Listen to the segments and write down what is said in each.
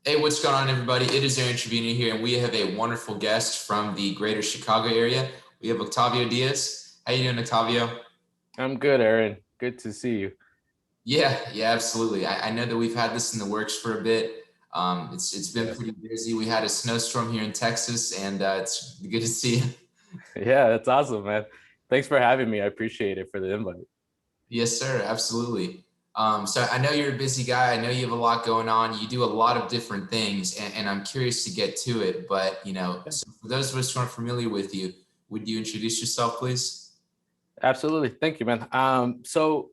Hey, what's going on, everybody? It is Aaron Trevino here, and we have a wonderful guest from the greater Chicago area. We have Octavio Diaz. How you doing, Octavio? I'm good, Aaron. Good to see you. Yeah, absolutely. I know that we've had this in the works for a bit. It's been Yes. pretty busy. We had a snowstorm here in Texas, and it's good to see you. Yeah, that's awesome, man. Thanks for having me. I appreciate it for the invite. Yes, sir. Absolutely. So I know you're a busy guy. I know you have a lot going on. You do a lot of different things, and I'm curious to get to it. But Yeah, so for those of us who aren't familiar with you, would you introduce yourself, please? absolutely. Thank you, man. So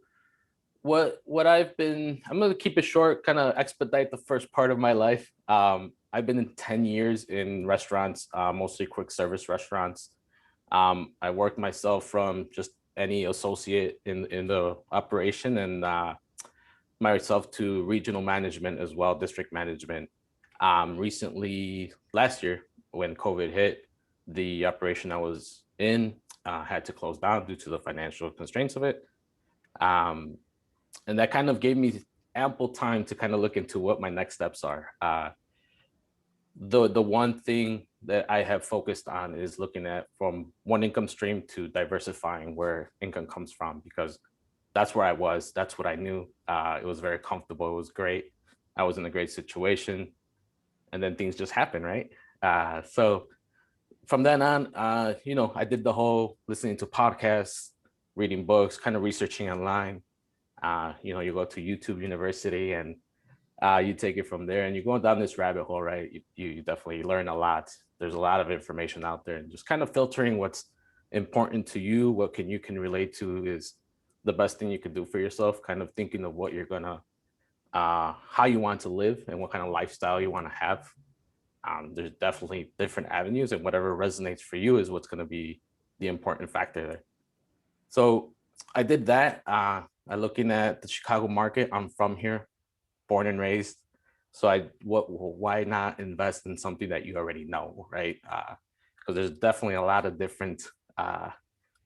what I'm gonna keep it short, kind of expedite the first part of my life. I've been in 10 years in restaurants, mostly quick service restaurants. I worked myself from just any associate in the operation and myself to regional management as well, district management. Recently, last year, when COVID hit, the operation I was in had to close down due to the financial constraints of it. Um, and that kind of gave me ample time to kind of look into what my next steps are. The one thing that I have focused on is looking at from one income stream to diversifying where income comes from, because that's where I was. That's what I knew. It was very comfortable. It was great. I was in a great situation, and then things just happen, right? So from then on, I did the whole listening to podcasts, reading books, kind of researching online. You go to YouTube University and you take it from there, and you're going down this rabbit hole, right? You definitely learn a lot. There's a lot of information out there, and just kind of filtering what's important to you, what can relate to is the best thing you can do for yourself. Kind of thinking of what you're gonna, how you want to live, and what kind of lifestyle you want to have. There's definitely different avenues, and whatever resonates for you is what's going to be the important factor there. So I did that. I looking at the Chicago market. I'm from here, born and raised. So why not invest in something that you already know, right? Because there's definitely a lot of different uh,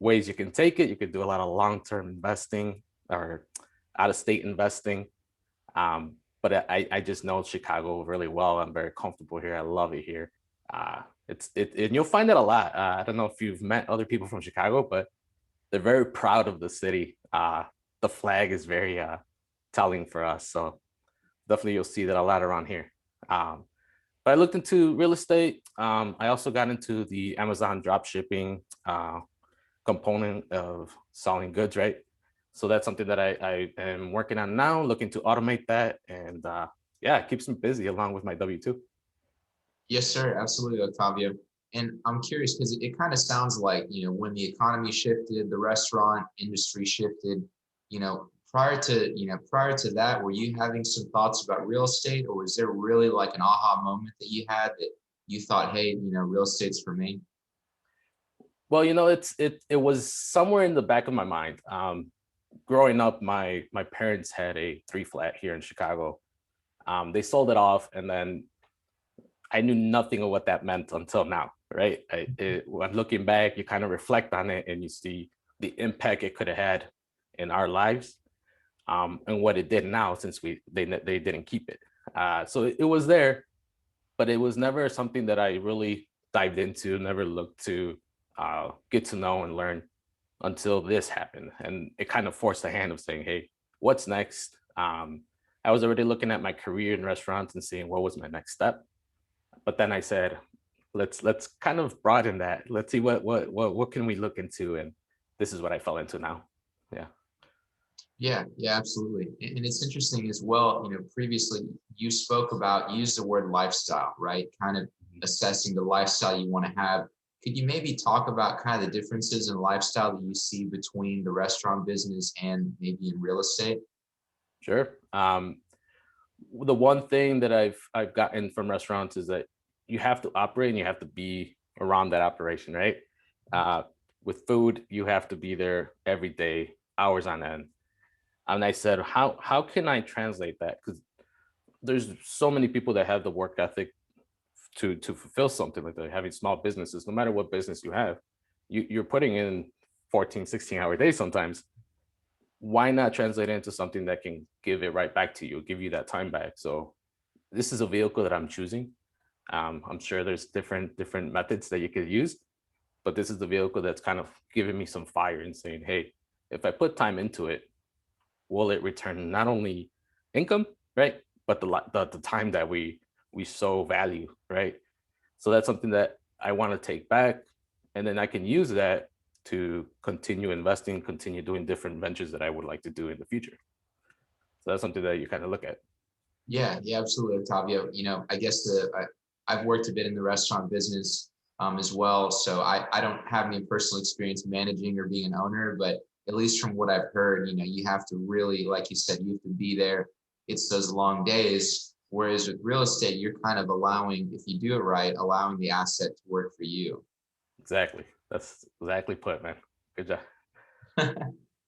ways you can take it. You could do a lot of long-term investing or out-of-state investing. But I just know Chicago really well. I'm very comfortable here. I love it here. And you'll find that a lot. I don't know if you've met other people from Chicago, but they're very proud of the city. The flag is very telling for us. So definitely you'll see that a lot around here. But I looked into real estate. I also got into the Amazon drop shipping component of selling goods, right? So that's something that I am working on now, looking to automate that. And yeah, it keeps me busy along with my W-2. Yes, sir. Absolutely, Octavio. And I'm curious because it kind of sounds like, when the economy shifted, the restaurant industry shifted, prior to that, were you having some thoughts about real estate, or was there really like an aha moment that you had that you thought, hey, real estate's for me? Well, it was somewhere in the back of my mind. Growing up, my parents had a three flat here in Chicago. They sold it off, and then I knew nothing of what that meant until now, right? When looking back, you kind of reflect on it and you see the impact it could have had in our lives, and what it did now since they didn't keep it. So it was there, but it was never something that I really dived into, never looked to get to know and learn until this happened. And it kind of forced the hand of saying, hey, what's next? I was already looking at my career in restaurants and seeing what was my next step. But then I said, let's kind of broaden that. Let's see what can we look into, and this is what I fell into now. Yeah. Yeah, absolutely. And it's interesting as well, previously you spoke about, use the word lifestyle, right? Kind of assessing the lifestyle you want to have. Could you maybe talk about kind of the differences in lifestyle that you see between the restaurant business and maybe in real estate? Sure. The one thing that I've gotten from restaurants is that you have to operate and you have to be around that operation, right? Uh, with food, you have to be there every day, hours on end. And I said, how can I translate that? Because there's so many people that have the work ethic to fulfill something like that, having small businesses. No matter what business you have, you're putting in 14, 16-hour days sometimes. Why not translate it into something that can give it right back to you, give you that time back? So this is a vehicle that I'm choosing. I'm sure there's different methods that you could use, but this is the vehicle that's kind of giving me some fire and saying, hey, if I put time into it, will it return not only income, right, but the time that we so value, right? So that's something that I want to take back, and then I can use that to continue investing, continue doing different ventures that I would like to do in the future. So that's something that you kind of look at. Yeah, yeah, absolutely, Octavio. I guess I've worked a bit in the restaurant business as well, so I don't have any personal experience managing or being an owner, but at least from what I've heard, you have to really, like you said, you have to be there. It's those long days. Whereas with real estate, you're kind of allowing, if you do it right, allowing the asset to work for you. Exactly. That's exactly put, man. Good job.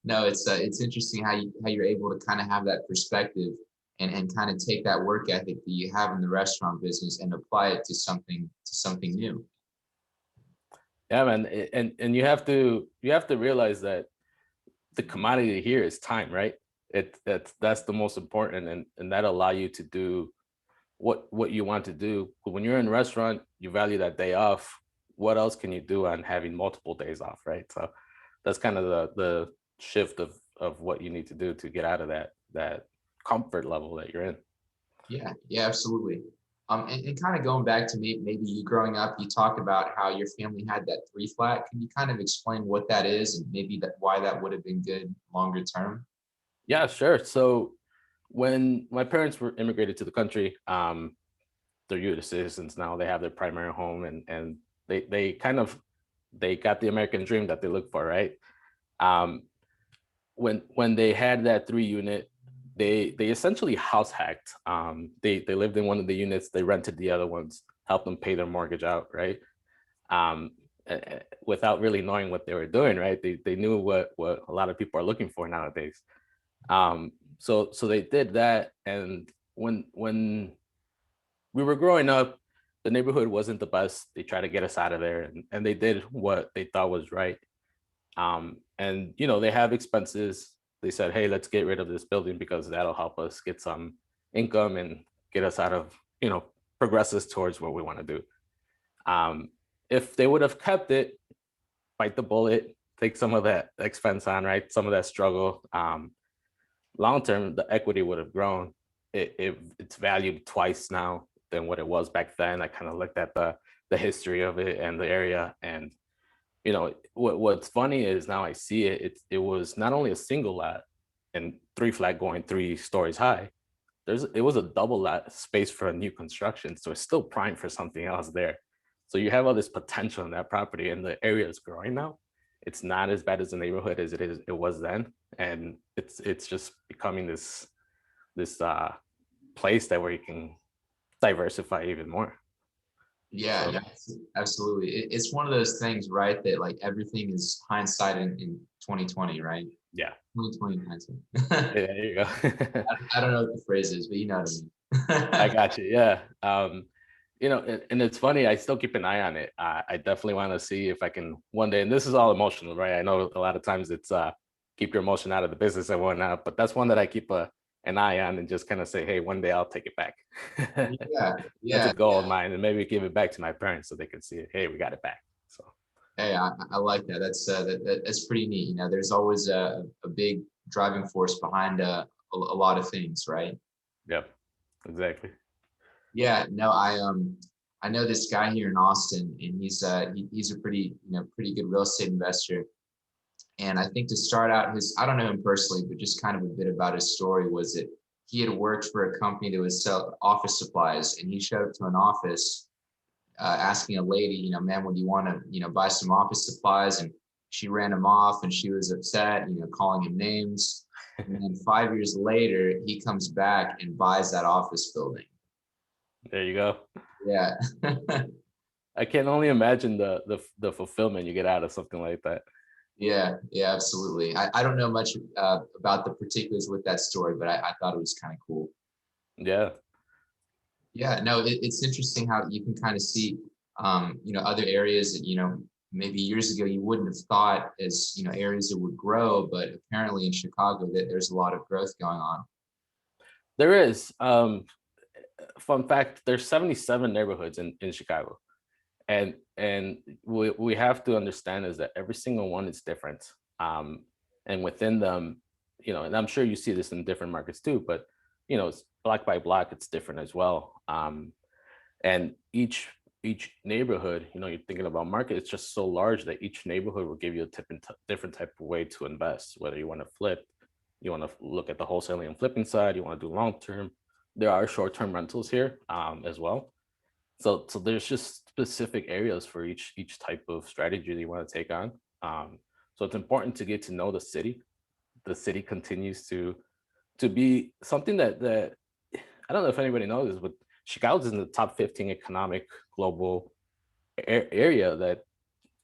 No, it's interesting how you're able to kind of have that perspective and kind of take that work ethic that you have in the restaurant business and apply it to something new. Yeah, man. And you have to realize that the commodity here is time, right? That's the most important, and that allow you to do what you want to do. But when you're in a restaurant, you value that day off. What else can you do on having multiple days off, right? So that's kind of the shift of what you need to do to get out of that comfort level that you're in. Yeah, yeah, absolutely. And kind of going back to maybe you growing up, you talked about how your family had that three flat. Can you kind of explain what that is and maybe that why that would have been good longer term? Yeah, sure. So when my parents were immigrated to the country, they're U.S. citizens now. They have their primary home, and they kind of they got the American dream that they look for, right? Um, when they had that 3 unit, they essentially house hacked. They lived in one of the units, they rented the other ones, helped them pay their mortgage out, right? Um, Without really knowing what they were doing, right? They knew what a lot of people are looking for nowadays. So they did that, and when we were growing up, the neighborhood wasn't the best. They tried to get us out of there, and they did what they thought was right. And they have expenses. They said, hey, let's get rid of this building because that'll help us get some income and get us out of, progress us towards what we want to do. If they would have kept it, bite the bullet, take some of that expense on, right? Some of that struggle. Long term, the equity would have grown. It's valued twice now than what it was back then. I kind of looked at the history of it and the area, and what's funny is now I see it. It was not only a single lot and three flat going 3 stories high. It was a double lot space for a new construction, so it's still prime for something else there. So you have all this potential in that property, and the area is growing now. It's not as bad as the neighborhood as it was then, and it's just becoming this place that where you can diversify even more. Yeah, So no, absolutely. It's one of those things, right? That like everything is hindsight in 2020, right? yeah, 2020 hindsight. there you go. I don't know what the phrase is, but you know what I I mean. got you. Yeah. And it's funny. I still keep an eye on it. I definitely want to see if I can one day. And this is all emotional, right? I know a lot of times it's keep your emotion out of the business and whatnot, but that's one that I keep an eye on and just kind of say, hey, one day I'll take it back. Yeah, That's a yeah. goal of mine, and maybe give it back to my parents so they can see it. Hey, we got it back. So Hey, I like that. That's pretty neat. There's always a big driving force behind a lot of things, right? yep, exactly. Yeah, no, I know this guy here in Austin, and he's a pretty good real estate investor. And I think to start out I don't know him personally, but just kind of a bit about his story was that he had worked for a company that would sell office supplies, and he showed up to an office asking a lady, man, would you want to, buy some office supplies? And she ran him off, and she was upset, calling him names. And then 5 years later, he comes back and buys that office building. There you go. Yeah. I can only imagine the fulfillment you get out of something like that. Yeah, yeah, absolutely. I don't know much about the particulars with that story, but I thought it was kind of cool. Yeah. Yeah, no, it's interesting how you can kind of see, other areas that, maybe years ago you wouldn't have thought as, areas that would grow, but apparently in Chicago that there's a lot of growth going on. There is. fun fact, there's 77 neighborhoods in Chicago. And we have to understand is that every single one is different. And within them, and I'm sure you see this in different markets too, but it's block by block, it's different as well. And each neighborhood, you're thinking about market, it's just so large that each neighborhood will give you a different type of way to invest, whether you want to flip, you want to look at the wholesaling and flipping side, you want to do long term. There are short-term rentals here as well. So there's just specific areas for each type of strategy that you want to take on. So it's important to get to know the city. The city continues to be something that I don't know if anybody knows this, but Chicago's in the top 15 economic global area that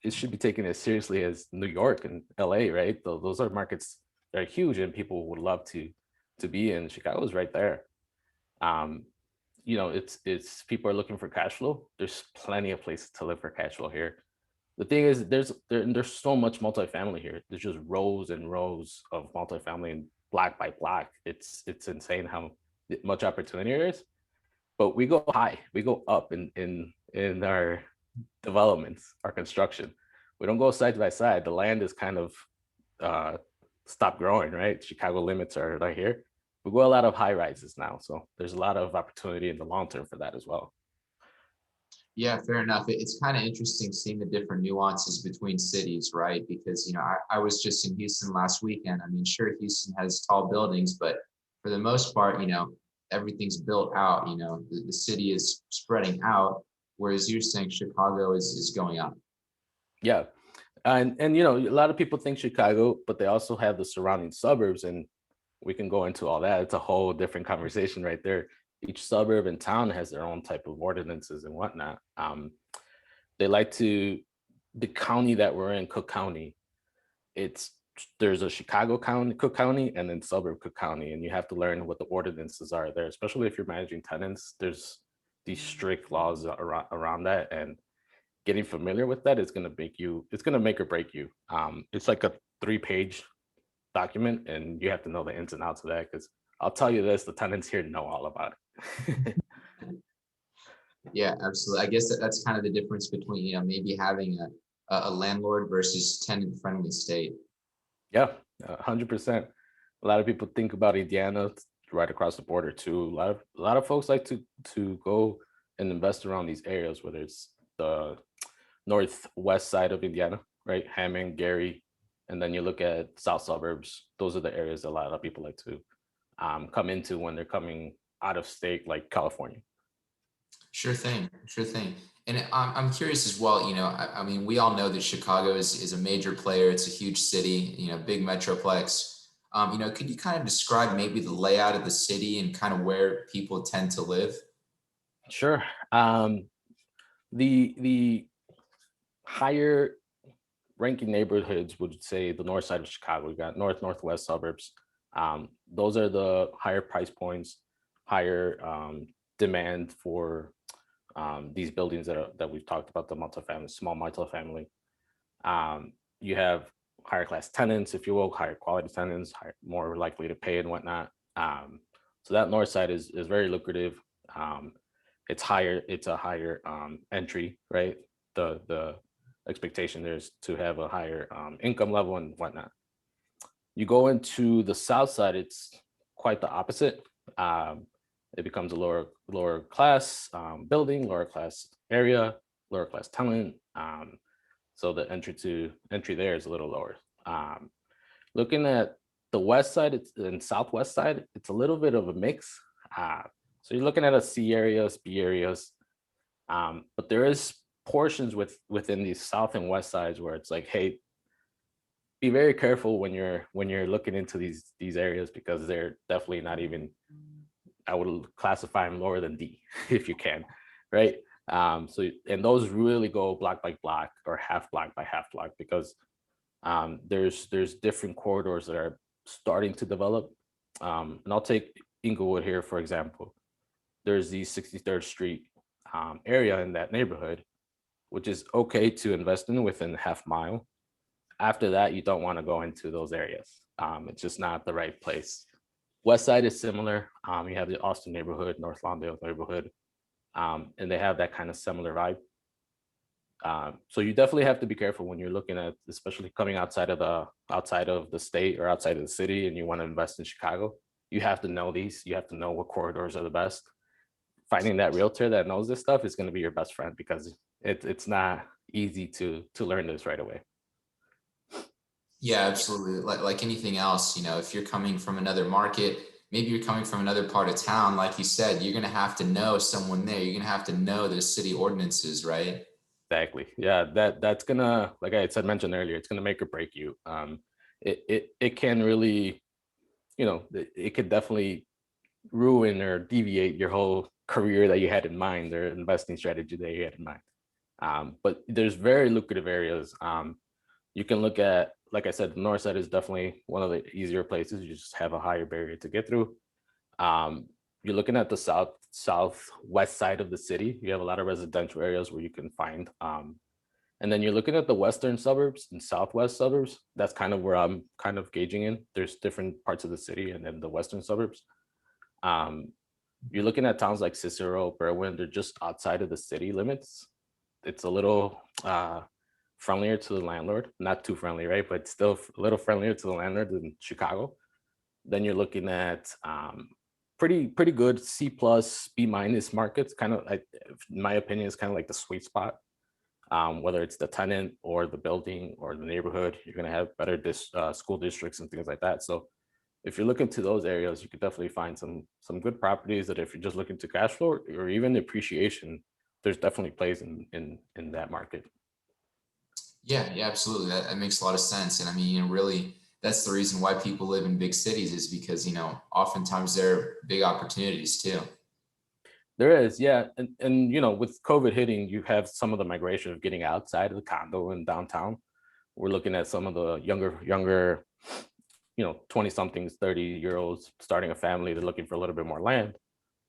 it should be taken as seriously as New York and LA, right? Those are markets that are huge and people would love to be in. Chicago's right there. It's people are looking for cash flow. There's plenty of places to live for cash flow here. The thing is, there's so much multifamily here. There's just rows and rows of multifamily and block by block. It's insane how much opportunity there is. But we go high, we go up in our developments, our construction. We don't go side by side. The land is kind of stopped growing, right? Chicago limits are right here. We go a lot of high rises now, so there's a lot of opportunity in the long term for that as well. Yeah, fair enough. It's kind of interesting seeing the different nuances between cities, right? Because, I was just in Houston last weekend. I mean, sure, Houston has tall buildings, but for the most part, everything's built out, the city is spreading out, whereas you're saying Chicago is going up. Yeah. And a lot of people think Chicago, but they also have the surrounding suburbs, and we can go into all that. It's a whole different conversation right there. Each suburb and town has their own type of ordinances and whatnot. They like to, the county that we're in, Cook County, there's a Chicago County, Cook County, and then suburb Cook County, and you have to learn what the ordinances are there, especially if you're managing tenants. There's these strict laws around that, and getting familiar with that is going to make or break you. It's like a 3-page document, and you have to know the ins and outs of that, because I'll tell you this, the tenants here know all about it. Yeah, absolutely. I guess that's kind of the difference between, maybe having a landlord versus tenant friendly state. Yeah, 100%. A lot of people think about Indiana right across the border too. A lot of folks like to go and invest around these areas, whether it's the northwest side of Indiana, right? Hammond, Gary, and then you look at south suburbs. Those are the areas a lot of people like to come into when they're coming out of state, like California. Sure thing, sure thing. And I'm curious as well, I mean, we all know that Chicago is a major player. It's a huge city, big metroplex. Could you kind of describe maybe the layout of the city and kind of where people tend to live? Sure. The higher ranking neighborhoods would say the north side of Chicago. We got northwest suburbs. Those are the higher price points, higher demand for these buildings that we've talked about, the multifamily, small multifamily. You have higher class tenants, if you will, higher quality tenants, more likely to pay and whatnot. So that north side is very lucrative. It's a higher entry, right? The expectation there is to have a higher income level and whatnot. You go into the south side, it's quite the opposite. It becomes a lower class building, lower class area, lower class tenant. So the entry there is a little lower. Looking at the west side and southwest side, it's a little bit of a mix. So you're looking at a C areas, B areas, but there is portions within these south and west sides where it's like, hey, be very careful when you're looking into these areas, because they're definitely not even, I would classify them lower than D if you can, right? And those really go block by block or half block by half block, because there's different corridors that are starting to develop. And I'll take Inglewood here, for example. There's the 63rd Street area in that neighborhood, which is okay to invest in within half mile. After that, you don't want to go into those areas. It's just not the right place. West Side is similar. You have the Austin neighborhood, North Lawndale neighborhood, and they have that kind of similar vibe. So you definitely have to be careful when you're looking at, especially coming outside of the state or outside of the city, and you want to invest in Chicago. You have to know these. You have to know what corridors are the best. Finding that realtor that knows this stuff is going to be your best friend, because it's not easy to learn this right away. Yeah, absolutely. Like anything else, if you're coming from another market, maybe you're coming from another part of town, like you said, you're going to have to know someone there. You're going to have to know the city ordinances, right? Exactly. Yeah, that's gonna, like I said mentioned earlier, it's gonna make or break you. It can really, it could definitely ruin or deviate your whole career that you had in mind, or investing strategy that you had in mind. But there's very lucrative areas. You can look at, like I said, the north side is definitely one of the easier places. You just have a higher barrier to get through. You're looking at the southwest side of the city. You have a lot of residential areas where you can find. And then you're looking at the western suburbs and southwest suburbs. That's kind of where I'm kind of gauging in. There's different parts of the city, and then the western suburbs. You're looking at towns like Cicero, Berwyn. They're just outside of the city limits. It's a little friendlier to the landlord. Not too friendly, right? But still a little friendlier to the landlord than Chicago. Then you're looking at pretty good C plus B minus markets. Kind of, in my opinion, is kind of like the sweet spot. Whether it's the tenant or the building or the neighborhood, you're going to have better school districts and things like that. So if you're looking to those areas, you could definitely find some good properties that, if you're just looking to cash flow or even appreciation, there's definitely plays in that market. Yeah, absolutely. That makes a lot of sense. And I mean, really, that's the reason why people live in big cities, is because, oftentimes there are big opportunities too. There is, yeah. And with COVID hitting, you have some of the migration of getting outside of the condo and downtown. We're looking at some of the younger 20 somethings, 30-year-olds starting a family. They're looking for a little bit more land.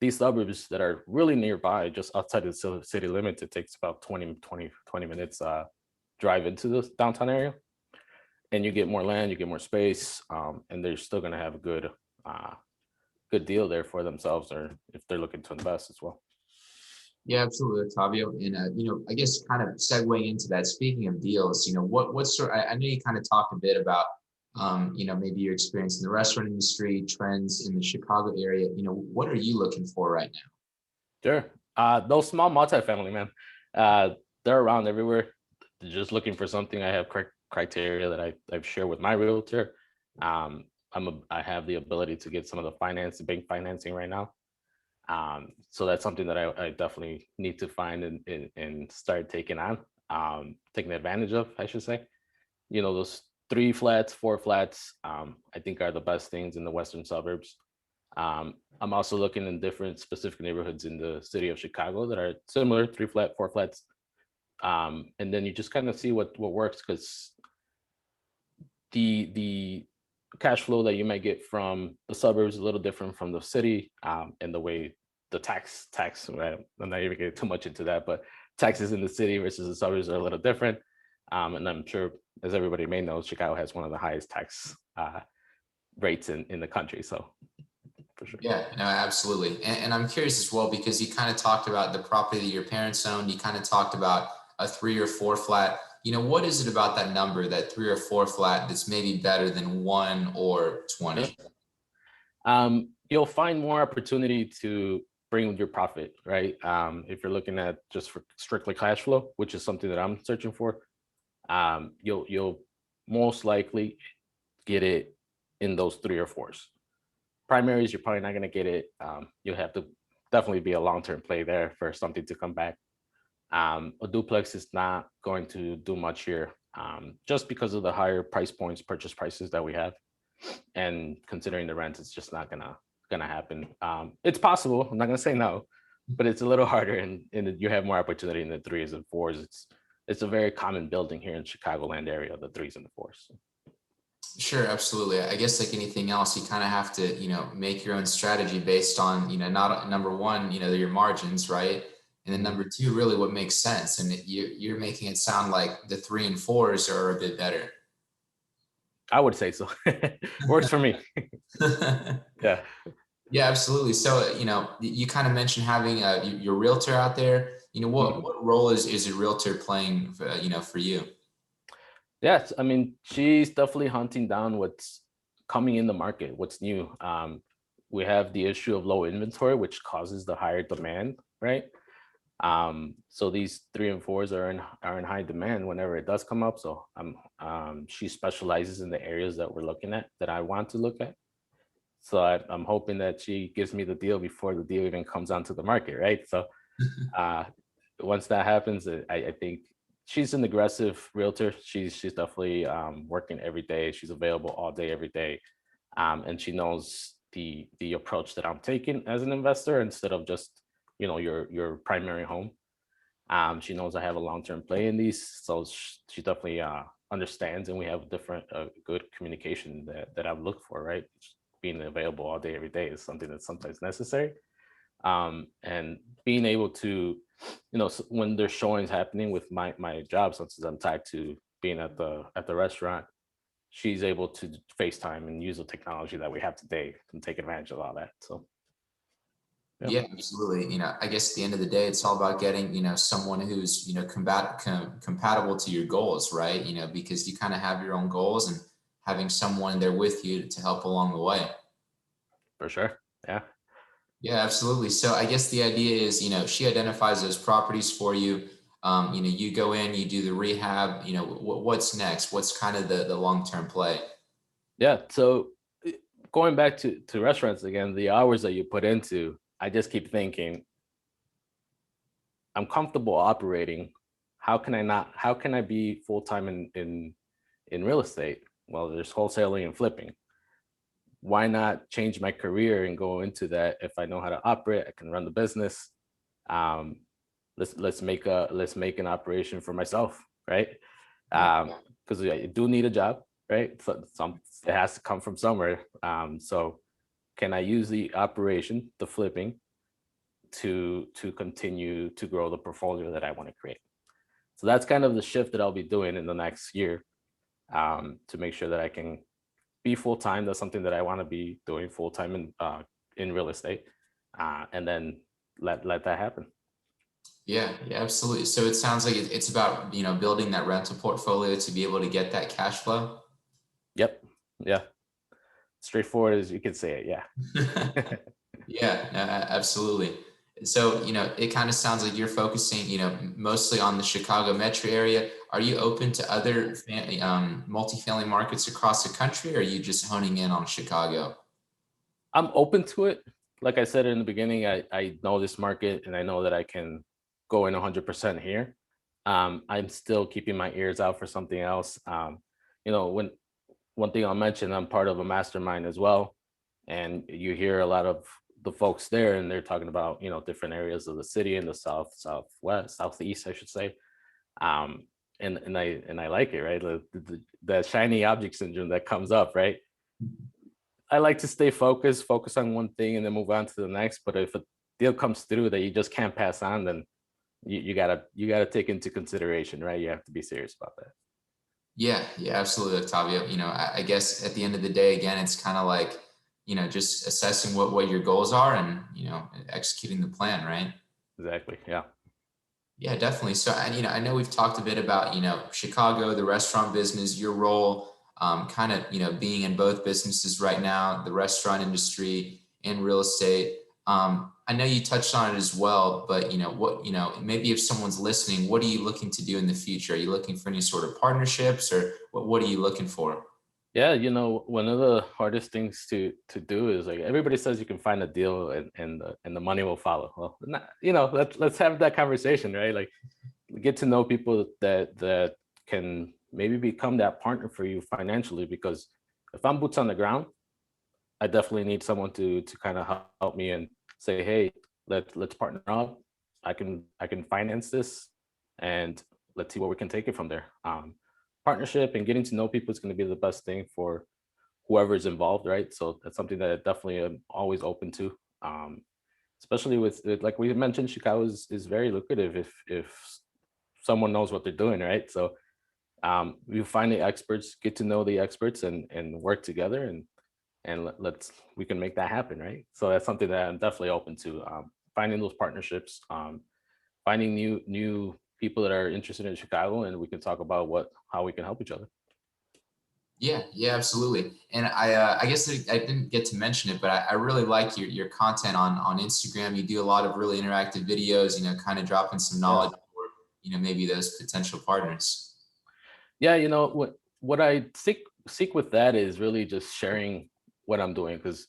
These suburbs that are really nearby, just outside of the city limits, it takes about 20 minutes drive into the downtown area. And you get more land, you get more space, and they're still going to have a good deal there for themselves, or if they're looking to invest as well. Yeah, absolutely, Octavio. And I guess kind of segueing into that, speaking of deals, what sort, I know you kind of talked a bit about maybe your experience in the restaurant industry, trends in the Chicago area. What are you looking for right now? Sure. Those small multifamily, man, they're around everywhere. They're just looking for something. I have criteria that I've shared with my realtor. I have the ability to get some of the bank financing right now. So that's something that I definitely need to find and start taking advantage of, I should say. Those 3 flats, 4 flats, I think are the best things in the western suburbs. I'm also looking in different specific neighborhoods in the city of Chicago that are similar, 3 flat, 4 flats. And then you just kind of see what works, because the cash flow that you might get from the suburbs is a little different from the city, and the way the tax, right? I'm not even getting too much into that, but taxes in the city versus the suburbs are a little different. And I'm sure, as everybody may know, Chicago has one of the highest tax rates in the country. So for sure. Yeah, no, absolutely. And I'm curious as well, because you kind of talked about the property that your parents owned. You kind of talked about a 3 or 4 flat. What is it about that number, that 3 or 4 flat, that's maybe better than 1 or 20? You'll find more opportunity to bring your profit, right? If you're looking at just for strictly cash flow, which is something that I'm searching for, you'll most likely get it in those 3 or 4s. Primaries, you're probably not going to get it. You'll have to definitely be a long-term play there for something to come back. A duplex is not going to do much here, just because of the higher purchase prices that we have, and considering the rent, it's just not gonna happen. It's possible. I'm not gonna say no, but it's a little harder, and you have more opportunity in the 3s and 4s. It's a very common building here in Chicagoland area, the 3s and the 4s. Sure, absolutely. I guess like anything else, you kind of have to, make your own strategy based on, not number one, your margins, right? And then number 2, really what makes sense. And you're making it sound like the 3 and 4s are a bit better. I would say so. Works for me. Yeah. Yeah, absolutely. So, you kind of mentioned having your realtor out there. Mhm. What role is a realtor playing, for you? Yes, I mean, she's definitely hunting down what's coming in the market, what's new. We have the issue of low inventory, which causes the higher demand, right? So these 3 and 4s are in high demand whenever it does come up. So she specializes in the areas that we're looking at, that I want to look at. So I'm hoping that she gives me the deal before the deal even comes onto the market, right? So uh, once that happens, I think she's an aggressive realtor. She's definitely working every day. She's available all day, every day, and she knows the approach that I'm taking as an investor instead of just your primary home. She knows I have a long-term play in these, so she definitely understands, and we have different good communication that I've looked for, right? Being available all day, every day is something that's sometimes necessary. And being able to, when there's showings happening with my job, since I'm tied to being at the restaurant, she's able to FaceTime and use the technology that we have today and take advantage of all that. So yeah, Yeah, absolutely. I guess at the end of the day, it's all about getting, someone who's, compatible to your goals, right? Because you kind of have your own goals and having someone there with you to help along the way. for sure. Yeah. Yeah, absolutely. So I guess the idea is, she identifies those properties for you. You go in, you do the rehab, what's next? What's kind of the long-term play? Yeah. So going back to restaurants again, the hours that you put into, I just keep thinking, I'm comfortable operating. How can I be full time in real estate? Well, there's wholesaling and flipping. Why not change my career and go into that? If I know how to operate, I can run the business. Um, let's make an operation for myself, right? Yeah. Because I do need a job, right? So it has to come from somewhere. So can I use the operation, the flipping, to continue to grow the portfolio that I want to create? So that's kind of the shift that I'll be doing in the next year, to make sure that I can be full time. That's something that I want to be doing full time in real estate, and then let that happen. Yeah, yeah, absolutely. So it sounds like it's about, building that rental portfolio to be able to get that cash flow. Yep. Yeah. Straightforward as you can say it. Yeah. Yeah, absolutely. So, it kind of sounds like you're focusing, mostly on the Chicago metro area. Are you open to other multifamily markets across the country, or are you just honing in on Chicago? I'm open to it. Like I said in the beginning, I know this market and I know that I can go in 100% here. I'm still keeping my ears out for something else. When one thing I'll mention, I'm part of a mastermind as well, and you hear a lot of the folks there, and they're talking about different areas of the city in the south, southwest, southeast, I should say. Um, and I like it, right? The shiny object syndrome that comes up, right? I like to stay focus on one thing and then move on to the next. But if a deal comes through that you just can't pass on, then you gotta take into consideration, right? You have to be serious about that. Yeah, yeah, absolutely, Octavio. I guess at the end of the day, again, it's kind of like, just assessing what your goals are and, executing the plan, right? Exactly. Yeah. Yeah, definitely. So, and I know we've talked a bit about, Chicago, the restaurant business, your role, kind of, being in both businesses right now, the restaurant industry and real estate. I know you touched on it as well, but maybe if someone's listening, what are you looking to do in the future? Are you looking for any sort of partnerships, or what are you looking for? Yeah, one of the hardest things to do is, like, everybody says you can find a deal and the money will follow. Well, not, let's have that conversation, right? Like, get to know people that can maybe become that partner for you financially. Because if I'm boots on the ground, I definitely need someone to kind of help me and say, hey, let's partner up. I can finance this, and let's see where we can take it from there. Partnership and getting to know people is going to be the best thing for whoever's involved, right? So that's something that I definitely am always open to. Especially like we mentioned, Chicago is very lucrative if someone knows what they're doing, right? So We find the experts, get to know the experts, and work together, and we can make that happen, right? So that's something that I'm definitely open to, finding those partnerships, finding new people that are interested in Chicago, and we can talk about how we can help each other. Yeah, yeah, absolutely. And I guess I didn't get to mention it, but I really like your content on Instagram. You do a lot of really interactive videos, kind of dropping some Yeah. knowledge for, maybe those potential partners. Yeah, what I seek with that is really just sharing what I'm doing, because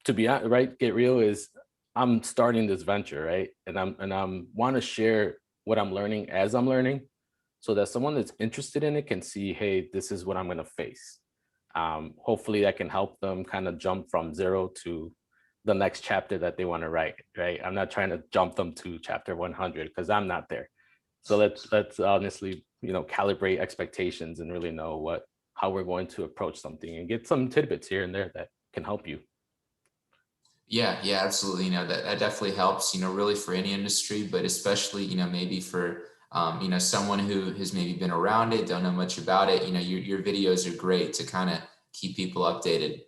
to be honest, right, get real is I'm starting this venture, right? And I'm want to share what I'm learning as I'm learning, so that someone that's interested in it can see, hey, this is what I'm going to face. Hopefully that can help them kind of jump from zero to the next chapter that they want to write, right? I'm not trying to jump them to chapter 100 because I'm not there. So let's honestly, calibrate expectations and really know how we're going to approach something, and get some tidbits here and there that can help you. Yeah, yeah, absolutely. That definitely helps, really for any industry, but especially, maybe for, someone who has maybe been around it, don't know much about it. Your videos are great to kind of keep people updated.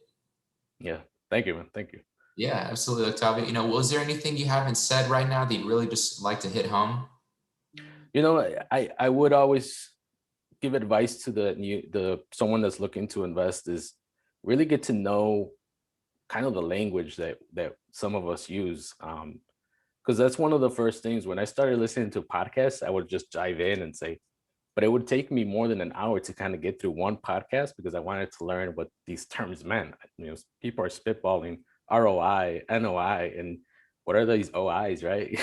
Yeah. Thank you, man. Thank you. Yeah, absolutely, Octavio. Was there anything you haven't said right now that you'd really just like to hit home? I would always give advice to the someone that's looking to invest is really get to know kind of the language that some of us use. Because that's one of the first things when I started listening to podcasts, I would just dive in and say, but it would take me more than an hour to kind of get through one podcast because I wanted to learn what these terms meant. People are spitballing ROI, NOI, and what are these OIs, right?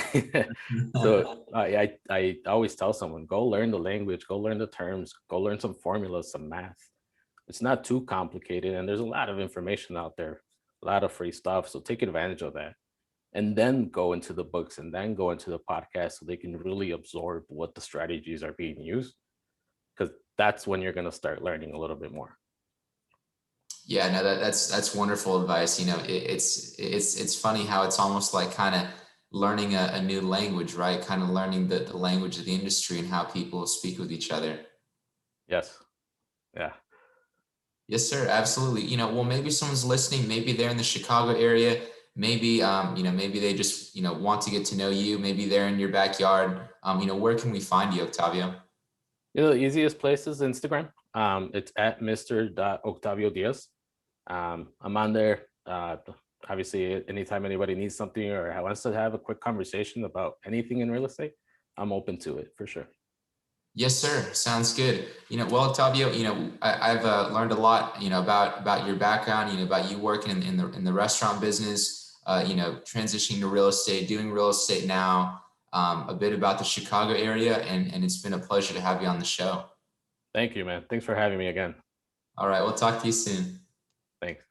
So I always tell someone, go learn the language, go learn the terms, go learn some formulas, some math. It's not too complicated, and there's a lot of information out there, a lot of free stuff. So take advantage of that, and then go into the books, and then go into the podcast so they can really absorb what the strategies are being used, because that's when you're going to start learning a little bit more. Yeah, no, that's wonderful advice. It's funny how it's almost like kind of learning a new language, right? Kind of learning the language of the industry and how people speak with each other. Yes. Yeah. Yes, sir. Absolutely. Well, maybe someone's listening. Maybe they're in the Chicago area. Maybe, maybe they just, want to get to know you. Maybe they're in your backyard. Where can we find you, Octavio? The easiest place is Instagram. It's at Mr. Octavio Diaz. I'm on there. Obviously, anytime anybody needs something or wants to have a quick conversation about anything in real estate, I'm open to it for sure. Yes, sir. Sounds good. Well, Octavio, I've learned a lot, about your background, about you working in the restaurant business, transitioning to real estate, doing real estate now, a bit about the Chicago area, and it's been a pleasure to have you on the show. Thank you, man. Thanks for having me again. All right, we'll talk to you soon. Thanks.